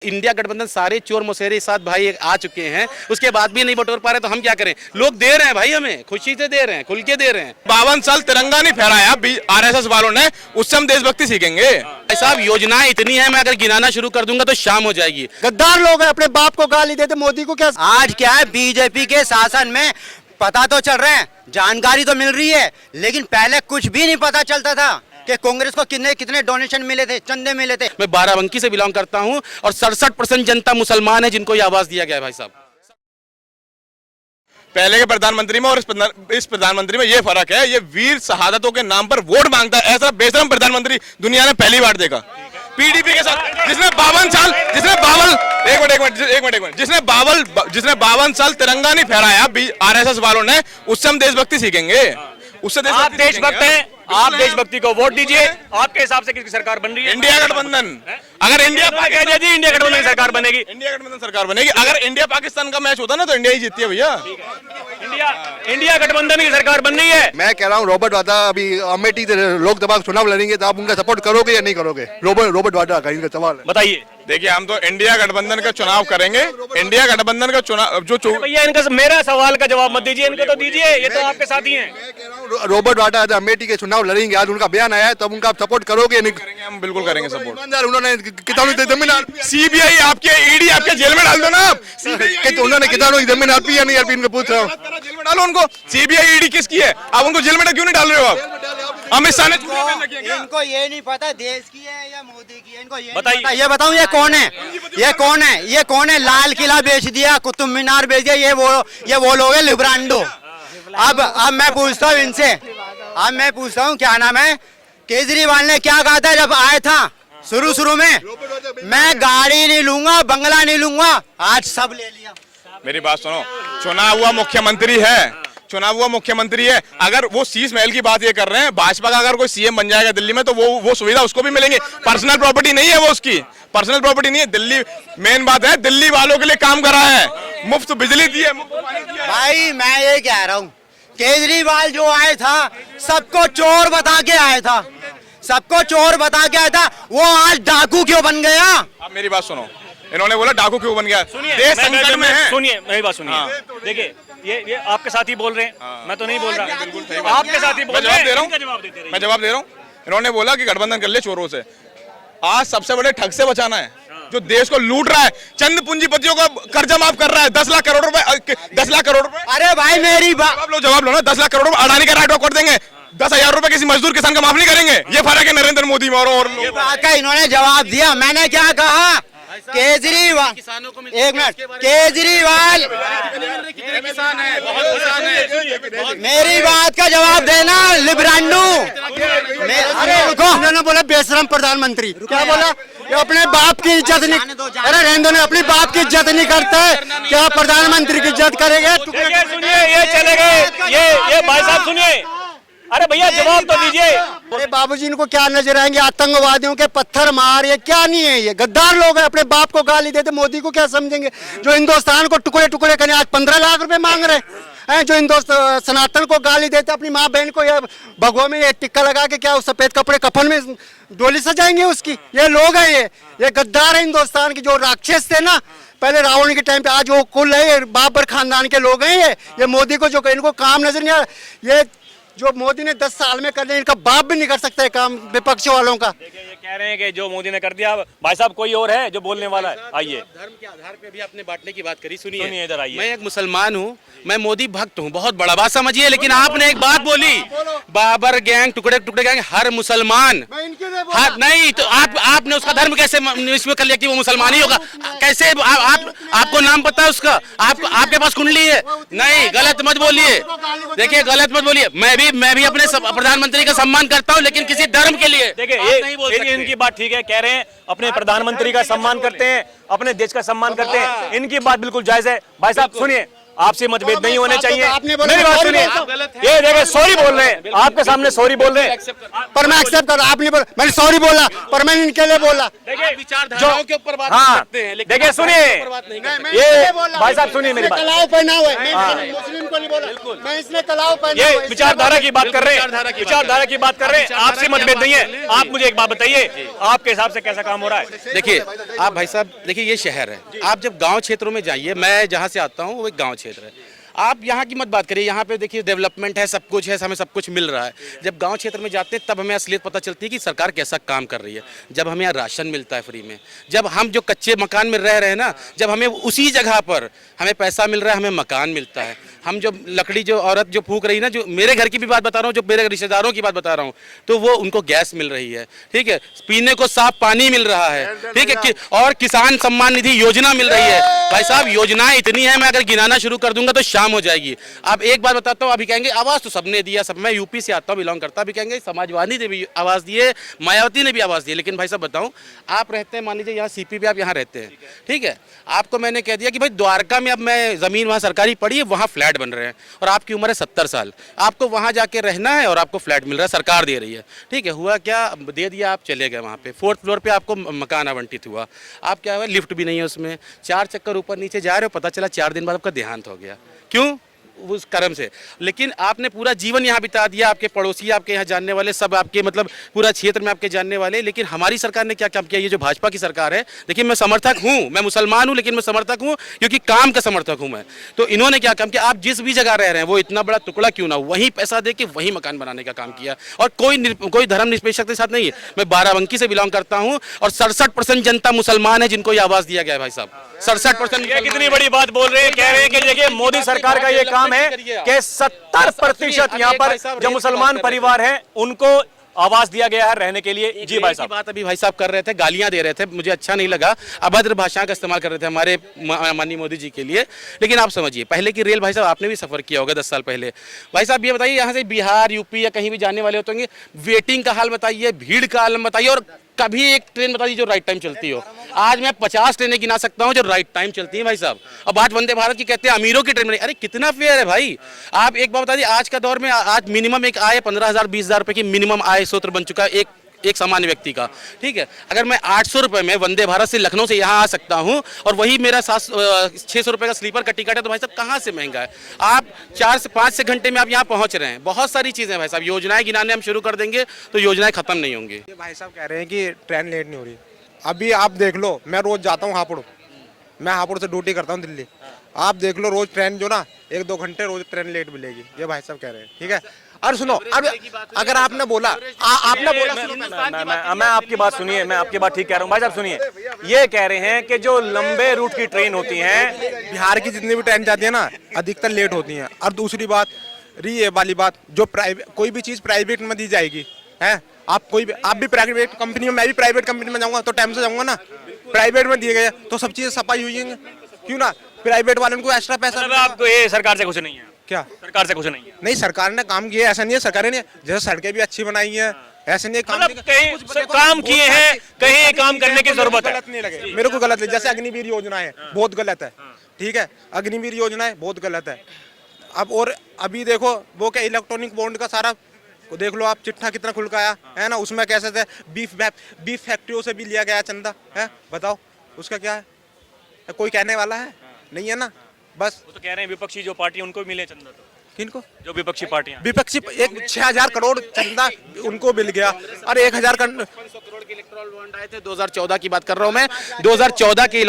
India गठबंधन सारे चोर मुसेरे साथ भाई आ चुके हैं, उसके बाद भी नहीं बटोर पा रहे तो हम क्या करें। लोग दे रहे हैं भाई, हमें खुशी से दे रहे हैं, खुल के दे रहे हैं। 52 साल तिरंगा नहीं फहराया आरएसएस वालों ने, उससे हम देशभक्ति सीखेंगे। भाई साहब योजनाएं इतनी है, मैं अगर गिनाना शुरू कर दूंगा तो शाम हो जाएगी। गद्दार लोग हैं, अपने बाप को गाली देते, मोदी को क्या। आज क्या है, बीजेपी के शासन में पता तो चल रहे हैं, जानकारी तो मिल रही है, लेकिन पहले कुछ भी नहीं पता चलता था कि कांग्रेस को कितने कितने डोनेशन मिले थे, चंदे मिले थे। मैं बाराबंकी से बिलोंग करता हूं और 67% जनता मुसलमान है जिनको ये आवाज दिया गया है भाई साहब। पहले के प्रधानमंत्री में और इस प्रधानमंत्री में ये फर्क है, ये वीर शहादतों के नाम पर वोट मांगता है। ऐसा बेशरम प्रधानमंत्री दुनिया ने पहली बार देखा। पीडीपी के साथ जिसने 52 साल जिसने 52 साल तिरंगा नहीं फहराया आरएसएस वालों ने, उससे हम देशभक्ति सीखेंगे। उससे आप देशभक्त हैं, आप देशभक्ति को वोट दीजिए। आपके हिसाब से किसकी सरकार बन रही है? इंडिया गठबंधन। अगर इंडिया इंडिया गठबंधन की सरकार बनेगी, इंडिया गठबंधन सरकार बनेगी। अगर इंडिया पाकिस्तान का मैच होता ना तो इंडिया ही जीतती है भैया। इंडिया गठबंधन की सरकार बन रही है। मैं कह रहा हूँ रॉबर्ट वाड्रा अभी अमेठी लोकसभा चुनाव लड़ेंगे तो आप उनका सपोर्ट करोगे या नहीं करोगे? रॉबर्ट वाड्रा का इनका सवाल है। बताइए। देखिए, हम तो इंडिया गठबंधन का चुनाव करेंगे। इंडिया गठबंधन का चुनाव भैया इनका मेरा सवाल का जवाब मत दीजिए, इनको तो दीजिए, ये तो आपके साथी हैं। रॉबर्ट वाड्रा अमेठी के चुनाव लड़ेंगे, आज उनका बयान आया है, तब उनका आप सपोर्ट करोगे या नहीं? करेंगे, हम बिल्कुल करेंगे सपोर्ट। उन्होंने किसानों की जमीन, सीबीआई आपके ईडी आपके जेल में डाल दो ना आप। उन्होंने किसानों की जमीन आपकी या नहीं आपकी, इनको पूछ रहा हूँ। जेल में डालो उनको। सीबीआई ईडी किसकी है? आप उनको जेल में क्यों नहीं डाल रहे हो? आप अमित शाह ने इनको ये नहीं पता देश की है या मोदी की है, इनको ये बताइए। ये बताऊं ये कौन है, ये कौन है, ये कौन है? लाल किला बेच दिया, कुतुब मीनार बेच दिया, ये वो लोग है लिब्रांडो। अब मैं पूछता हूँ इनसे, क्या नाम है, केजरीवाल ने क्या कहा था जब आया था शुरू में? मैं गाड़ी नहीं लूंगा, बंगला नहीं लूंगा, आज सब ले लिया। मेरी बात सुनो, चुनाव हुआ मुख्यमंत्री है। अगर वो शीश महल की बात ये कर रहे हैं, भाजपा का अगर कोई सीएम बन जाएगा दिल्ली में तो वो सुविधा उसको भी मिलेंगे। पर्सनल प्रॉपर्टी नहीं है वो, उसकी पर्सनल प्रॉपर्टी नहीं है। दिल्ली मेन बात है, दिल्ली वालों के लिए काम कर रहा है, मुफ्त बिजली दी है, मुफ्त पानी दिया है। भाई मैं ये कह रहा हूँ, केजरीवाल जो आया था सबको चोर बता के आया था, वो आज डाकू क्यों बन गया? आप मेरी बात सुनो, इन्होंने बोला डाकू क्यों बन गया? देश संकट में है। सुनिए मेरी बात सुनिए। देखिए ये आपके साथ ही बोल रहे हैं, मैं तो नहीं बोल रहा। आपके साथ ही बोल रहे हैं, मैं जवाब दे रहा हूँ। इन्होंने बोला कि गठबंधन कर ले चोरों से। आज सबसे बड़े ठग से बचाना है जो देश को लूट रहा है, चंद पूंजीपतियों का कर्जा माफ कर रहा है, 10 लाख करोड़ रुपए। 10 लाख करोड़ रुपए। अरे भाई मेरी जवाब लो ना। 10 लाख करोड़ रुपए अडानी का राइट ऑफ कर देंगे, 10,000 रुपए किसी मजदूर किसान का माफ नहीं करेंगे। ये फर्क है नरेंद्र मोदी में और का। इन्होंने जवाब दिया, मैंने क्या कहा? केजरीवाल, एक मिनट, केजरीवाल किसान है, बहुत किसान है। मेरी बात का जवाब देना लिब्रांडू। अरे उन्होंने बोला बेशरम प्रधानमंत्री, क्या बोला? ये अपने बाप की इज्जत नहीं, अरे रहने ने अपनी बाप की इज्जत नहीं करते, क्या प्रधानमंत्री की इज्जत करेंगे? सुनिए, ये चले गए, ये भाई साहब सुनिए। अरे भैया जवाब तो दीजिए। अरे बाबूजी इनको क्या नजर आएंगे? आतंकवादियों के पत्थर मार, ये क्या नहीं है? ये गद्दार लोग हैं, अपने बाप को गाली देते, मोदी को क्या समझेंगे? जो हिंदुस्तान को टुकड़े टुकड़े करने आज 15 लाख रुपए मांग रहे हैं, जो हिंदुस्तान सनातन को गाली देते, अपनी माँ बहन को या भगवा में ये टिक्का लगा के क्या उस सफेद कपड़े कफन में डोली सजाएंगे उसकी? ये लोग हैं, ये गद्दार है हिंदुस्तान की, जो राक्षस थे ना पहले रावण के टाइम पे, आज वो कुल है बाबर खानदान के लोग हैं। ये मोदी को जो इनको काम नजर नहीं आ, ये जो मोदी ने 10 साल में कर दिया, इनका बाप भी नहीं कर सकता है काम विपक्ष वालों का। देखिए ये कह रहे हैं कि जो मोदी ने कर दिया। भाई साहब कोई और है जो बोलने वाला है? आइए। धर्म के आधार पे भी आपने बांटने की बात करी, सुनिए इधर आइए। मैं एक मुसलमान हूँ, मैं मोदी भक्त हूँ, बहुत बड़ा बात समझिए, लेकिन आपने एक बात बोली, बाबर गैंग, टुकड़े टुकड़े गैंग, हर मुसलमान नहीं तो आपने उसका धर्म कैसे इसमें कर लिया कि वो मुसलमान ही होगा? कैसे आपको नाम पता है उसका? आपके पास कुंडली है? नहीं, गलत मत बोलिए। देखिए गलत मत बोलिए। मैं भी अपने प्रधानमंत्री का सम्मान करता हूं, लेकिन किसी धर्म के लिए। देखिए इनकी बात ठीक है, कह रहे हैं अपने प्रधानमंत्री का सम्मान करते हैं, अपने देश का सम्मान करते हैं, इनकी बात बिल्कुल जायज है। भाई साहब सुनिए, आपसे मतभेद नहीं होने चाहिए। मेरी बात सुनिए, ये देखिए सॉरी बोल रहे हैं, आपके सामने सॉरी बोल रहे हैं, पर मैं एक्सेप्ट कर, आपने मैंने सॉरी बोला, पर मैंने इनके लिए बोला। विचारधाराओं के ऊपर बात करते हैं, देखिए सुनिए, ये भाई साहब सुनिए मेरी बात। पहना हुआ है, मुस्लिम को नहीं बोला। मैं इसने कलाव पहना ये हुआ है, इसने विचारधारा की बात कर रहे विचारधारा हैं, की बात विचारधारा की बात कर रहे हैं, विचारधारा आपसे की मतभेद बात नहीं कर है। रहे हैं। आप मुझे एक बात बताइए, आपके हिसाब से कैसा काम हो रहा है? देखिए आप भाई साहब, देखिए ये शहर है, आप जब गांव क्षेत्रों में जाइए, मैं जहां से आता हूं वो एक गांव क्षेत्र है, आप यहाँ की मत बात करिए, यहाँ पे देखिए डेवलपमेंट है, सब कुछ है, हमें सब कुछ मिल रहा है। जब गांव क्षेत्र में जाते हैं तब हमें असलियत पता चलती है कि सरकार कैसा काम कर रही है। जब हमें यहाँ राशन मिलता है फ्री में, जब हम जो कच्चे मकान में रह रहे हैं ना, जब हमें उसी जगह पर हमें पैसा मिल रहा है, हमें मकान मिलता है, हम जो लकड़ी जो औरत जो फूंक रही है ना, जो मेरे घर की भी बात बता रहा हूँ, जो मेरे रिश्तेदारों की बात बता रहा हूँ, तो वो उनको गैस मिल रही है, ठीक है, पीने को साफ पानी मिल रहा है, ठीक है, और किसान सम्मान निधि योजना मिल रही है। भाई साहब योजनाएं इतनी है, मैं अगर गिनाना शुरू कर दूंगा तो शाम हो जाएगी। अब एक बात बताता हूँ, अभी कहेंगे आवाज तो सबने दिया, सब, मैं यूपी से आता हूँ, बिलोंग करता, अभी कहेंगे समाजवादी ने भी आवाज दी है, मायावती ने भी आवाज दी है, लेकिन भाई साहब बताऊं, आप रहते हैं मान लीजिए यहाँ सीपी पे, आप यहाँ रहते हैं, ठीक है, आपको मैंने कह दिया कि भाई द्वारका में अब मैं जमीन वहाँ सरकारी पड़ी है, वहाँ फ्लैट बन रहे हैं और आपकी उम्र है 70 साल, आपको वहाँ जाके रहना है और आपको फ्लैट मिल रहा है, सरकार दे रही है, ठीक है, हुआ क्या, दे दिया, आप चले गए वहाँ पे, 4th फ्लोर पे आपको मकान आवंटित हुआ, आप क्या हुआ, लिफ्ट भी नहीं है उसमें, 4 चक्कर ऊपर नीचे जा रहे हो, पता चला 4 दिन बाद आपका देहांत हो गया। क्यों? उस कर्म से। लेकिन आपने पूरा जीवन यहाँ बिता दिया, आपके पड़ोसी, आपके यहाँ जानने वाले सब, आपके मतलब पूरा क्षेत्र में आपके जानने वाले, लेकिन हमारी सरकार ने क्या काम किया, ये जो भाजपा की सरकार है, देखिए मैं समर्थक हूँ, मैं मुसलमान हूँ, लेकिन मैं समर्थक हूँ क्योंकि काम का समर्थक हूँ मैं। तो इन्होंने क्या काम किया, आप जिस भी जगह रह रहे हैं वो इतना बड़ा टुकड़ा क्यों ना हो, वहीं पैसा दे के वहीं मकान बनाने का काम किया, और कोई धर्म निरपेक्षता के साथ नहीं है। मैं बाराबंकी से बिलोंग करता हूँ और 67% जनता मुसलमान है जिनको ये आवाज दिया गया है भाई साहब, 67%। ये कितनी बड़ी बात बोल रहे हैं, कह रहे हैं कि देखिए मोदी सरकार का ये काम है कि 70% यहाँ पर जो मुसलमान परिवार हैं उनको आवाज दिया गया है रहने के लिए। जी भाई साहब, बात अभी भाई साहब कर रहे थे, गालियां दे रहे थे, मुझे अच्छा नहीं लगा, अभद्र भाषा का इस्तेमाल कर रहे थे हमारे माननीय मोदी जी के लिए। लेकिन आप समझिए, पहले की रेल भाई साहब आपने भी सफर किया होगा 10 साल पहले। भाई साहब ये बताइए, यहाँ से बिहार, यूपी या कहीं भी जाने वाले होते होंगे, वेटिंग का हाल बताइए, भीड़ का हाल बताइए, और कभी एक ट्रेन बताइए जो राइट टाइम चलती हो। आज मैं 50 ट्रेनें गिना सकता हूं जो राइट टाइम चलती हैं भाई साहब। अब बात वंदे भारत की कहते हैं अमीरों की ट्रेन में, अरे कितना फेयर है भाई। आप एक बात बता दी, आज का दौर में आज मिनिमम एक आय 15,000 20,000 रुपए की मिनिमम आय सूत्र बन चुका है एक सामान्य व्यक्ति का, ठीक है। अगर मैं 800 रुपए में वंदे भारत से लखनऊ से यहाँ आ सकता हूँ और वही मेरा 600 रुपए का स्लीपर का टिकट है, तो भाई साहब कहाँ से महंगा है। आप 4 से 5 घंटे में आप यहाँ पहुँच रहे हैं। बहुत सारी चीज़ें भाई साहब, योजनाएं गिनाने हम शुरू कर देंगे तो योजनाएं खत्म नहीं होंगी। भाई साहब कह रहे हैं कि ट्रेन लेट नहीं हो रही। अभी आप देख लो, मैं रोज जाता हूँ हापुड़, मैं हापुड़ से ड्यूटी करता हूँ दिल्ली। आप देख लो रोज ट्रेन जो ना 1-2 घंटे रोज ट्रेन लेट मिलेगी, ये भाई साहब कह रहे हैं, ठीक है। और सुनो, अब अगर आपने बोला मैं आपकी बात सुनिए, मैं आपकी बात ठीक कह रहा हूँ भाई साहब। सुनिए, ये कह रहे हैं कि जो लंबे रूट की ट्रेन होती हैं, बिहार की जितनी भी ट्रेन जाती है ना अधिकतर लेट होती हैं। और दूसरी बात रही ये वाली बात, जो कोई भी चीज़ प्राइवेट में दी जाएगी है, आप भी प्राइवेट कंपनी में, मैं भी प्राइवेट कंपनी में जाऊंगा तो टाइम से जाऊंगा ना। प्राइवेट में दिए गए तो सब चीजें सफाई हुई हैं, क्यों ना प्राइवेट वाले को एक्स्ट्रा पैसा। आपको ये सरकार से कुछ नहीं है क्या? सरकार से कुछ नहीं है? नहीं, सरकार ने काम किया, ऐसा नहीं है सरकार ने, जैसे सड़कें भी अच्छी बनाई हैं, ऐसे नहीं काम मतलब कहीं काम किए हैं, कहीं काम करने की जरूरत है। गलत नहीं लगे मेरे को, गलत लगे। जैसे अग्निवीर योजना है बहुत गलत है, ठीक है, अग्निवीर योजना है बहुत गलत है। अब और अभी देखो वो क्या इलेक्ट्रॉनिक बॉन्ड का सारा देख लो आप, चिट्ठा कितना खुलकाया है ना, उसमें कैसे थे बीफ फैक्ट्रियों से भी लिया गया चंदा है, बताओ उसका क्या है? कोई कहने वाला है नहीं है ना। बस वो तो कह रहे हैं विपक्षी जो पार्टी उनको मिले चंदा, तो किनको? जो विपक्षी पार्टियां, विपक्षी 6,000 करोड़ चंदा उनको मिल गया, और 1,000 करोड़ के इलेक्ट्रॉल बॉन्ड आए थे 2014 की बात कर रहा हूं मैं। 2014 के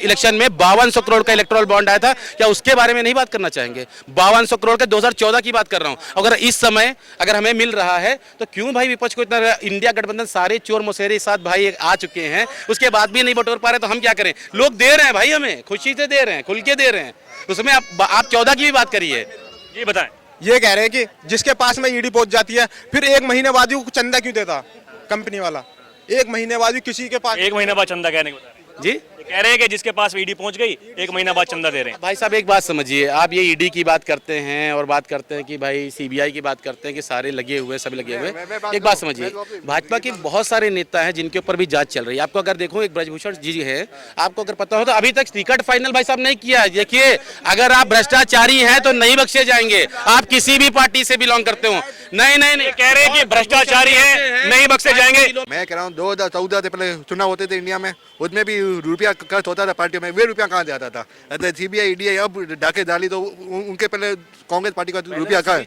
इलेक्शन में 5200 करोड़ का इलेक्ट्रॉल बॉन्ड आया था, क्या उसके बारे में नहीं बात करना चाहेंगे? 5200 करोड़ के 2014 की बात कर रहा हूं। अगर इस समय अगर हमें मिल रहा है तो क्यों भाई विपक्ष को इतना, इंडिया गठबंधन सारे चोर मुसेरे साथ भाई आ चुके हैं, उसके बाद भी नहीं बटोर पा रहे, तो हम क्या करें? लोग दे रहे हैं भाई, हमें खुशी से दे रहे हैं, खुल के दे रहे हैं, उसमें आप 14 की भी बात करिए। ये बताएं। ये कह रहे हैं कि जिसके पास में ईडी पहुंच जाती है, फिर 1 महीने बाद ही चंदा क्यों देता कंपनी वाला? 1 महीने बाद भी किसी के पास 1 महीने बाद चंदा कहने को जी कह रहे हैं कि जिसके पास ईडी पहुंच गई 1 महीना बाद चंदा दे रहे हैं। भाई साहब एक बात समझिए, आप ये ईडी की बात करते हैं और बात करते हैं कि भाई सीबीआई की बात करते हैं कि सारे लगे हुए, सब लगे हुए। एक बात समझिए, भाजपा के बहुत सारे नेता हैं जिनके ऊपर भी जांच चल रही है। आपको अगर देखो, एक ब्रजभूषण जी है, आपको अगर पता हो तो अभी तक टिकट फाइनल भाई साहब नहीं किया है। देखिए, अगर आप भ्रष्टाचारी हैं तो नहीं बख्शे जाएंगे, आप किसी भी पार्टी से बिलोंग करते हो। नहीं कह रहे हैं कि भ्रष्टाचारी हैं, नहीं बख्शे जाएंगे। मैं कह रहा हूँ 2014 से पहले चुनाव होते थे इंडिया में, उसमें भी रुपया खर्च होता था पार्टी में, वे रुपया कहाँ से आता था? CBI EDI अब डाके डाली तो उनके पहले कांग्रेस पार्टी का रुपया कहाँ है?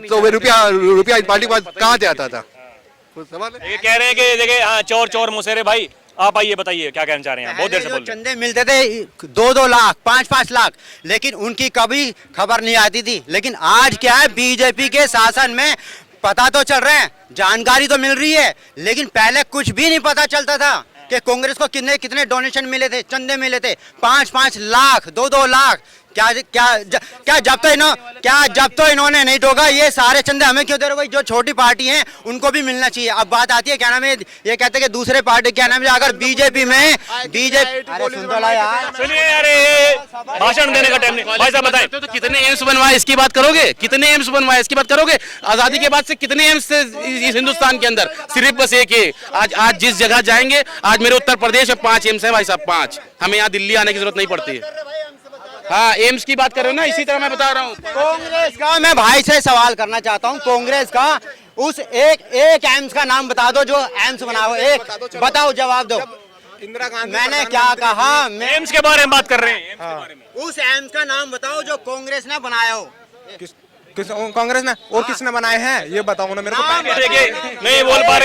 तो वे रुपया इस पार्टी के पास कहाँ से आता था? कोई सवाल है? ये कह रहे हैं कि देखिए हाँ चोर चोर मुसेरे भाई, आप आइए बताइए क्या कहना चाह रहे हैं, बहुत देर से पहले बोल जो रहे हैं। चंदे मिलते थे 2-2 लाख 5-5 लाख, लेकिन उनकी कभी खबर नहीं आती थी। लेकिन आज क्या है, बीजेपी के शासन में पता तो चल रहे हैं, जानकारी तो मिल रही है, लेकिन पहले कुछ भी नहीं पता चलता था कि कांग्रेस को कितने कितने डोनेशन मिले थे, चंदे मिले थे 5-5 लाख 2-2 लाख। जब तो इन्होंने नहीं ठोका, ये सारे चंदे हमें क्यों दे रहे हो भाई? जो छोटी पार्टी हैं उनको भी मिलना चाहिए। अब बात आती है क्या नाम है, ये कहते हैं कि दूसरे पार्टी क्या नाम है, अगर बीजेपी में अरे सुन तो ला यार, सुनिए यार, ये भाषण देने का टाइम नहीं। भाई साहब बताएं तो कितने एम्स बनवाए इसकी बात करोगे? कितने एम्स बनवाए इसकी बात करोगे? आजादी के बाद से कितने एम्स थे इस हिंदुस्तान के अंदर? सिर्फ बस एक ही। आज जिस जगह जाएंगे, आज मेरे उत्तर प्रदेश में 5 एम्स है भाई साहब, 5। हमें यहाँ दिल्ली आने की जरूरत नहीं पड़ती है। हाँ, एम्स की बात कर रहे हो ना, इसी तरह मैं बता रहा हूँ। कांग्रेस का मैं भाई से सवाल करना चाहता हूँ, कांग्रेस का उस एक एम्स का नाम बता दो जो एम्स बना हो, एक बताओ, जवाब दो। इंदिरा गांधी मैंने क्या कहा, एम्स के बारे में बात कर रहे हैं, एम्स के बारे में। उस एम्स का नाम बताओ जो कांग्रेस ने बनाया हो। किस कांग्रेस ने और किसने बनाए हैं ये बताओ ना मेरे को। देखिए नहीं बोल पा